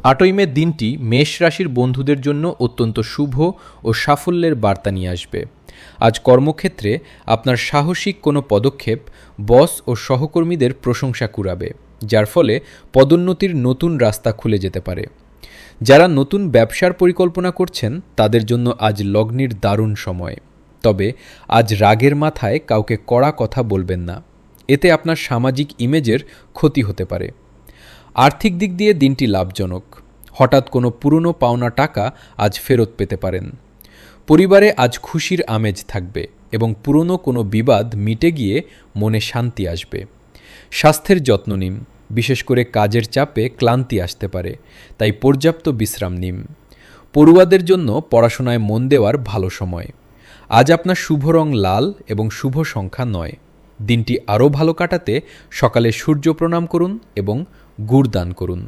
8ই মে দিনটি মেষ রাশির বন্ধুদের জন্য অত্যন্ত শুভ ও সাফল্যের বার্তা নিয়ে আসবে। আজ কর্মক্ষেত্রে আপনার সাহসিক কোনো পদক্ষেপ বস ও সহকর্মীদের প্রশংসা কুড়াবে, যার ফলে পদোন্নতির নতুন রাস্তা খুলে যেতে পারে। যারা নতুন ব্যবসার পরিকল্পনা করছেন তাদের জন্য আজ লগ্নির দারুণ সময়। তবে আজ রাগের মাথায় কাউকে কড়া কথা বলবেন না, এতে আপনার সামাজিক ইমেজের ক্ষতি হতে পারে। আর্থিক দিক দিয়ে দিনটি লাভজনক। হঠাৎ কোনো পুরনো পাওনা টাকা আজ ফেরত পেতে পারেন। পরিবারে আজ খুশির আমেজ থাকবে এবং পুরনো কোনো বিবাদ মিটে গিয়ে মনে শান্তি আসবে। স্বাস্থ্যের যত্ন নিন, বিশেষ করে কাজের চাপে ক্লান্তি আসতে পারে, তাই পর্যাপ্ত বিশ্রাম নিন। পড়ুয়াদের জন্য পড়াশোনায় মন দেওয়ার ভালো সময়। আজ আপনার শুভ রং লাল এবং শুভ সংখ্যা 9। দিনটি আরও ভালো কাটাতে সকালে সূর্য প্রণাম করুন এবং গুড় দান করুন।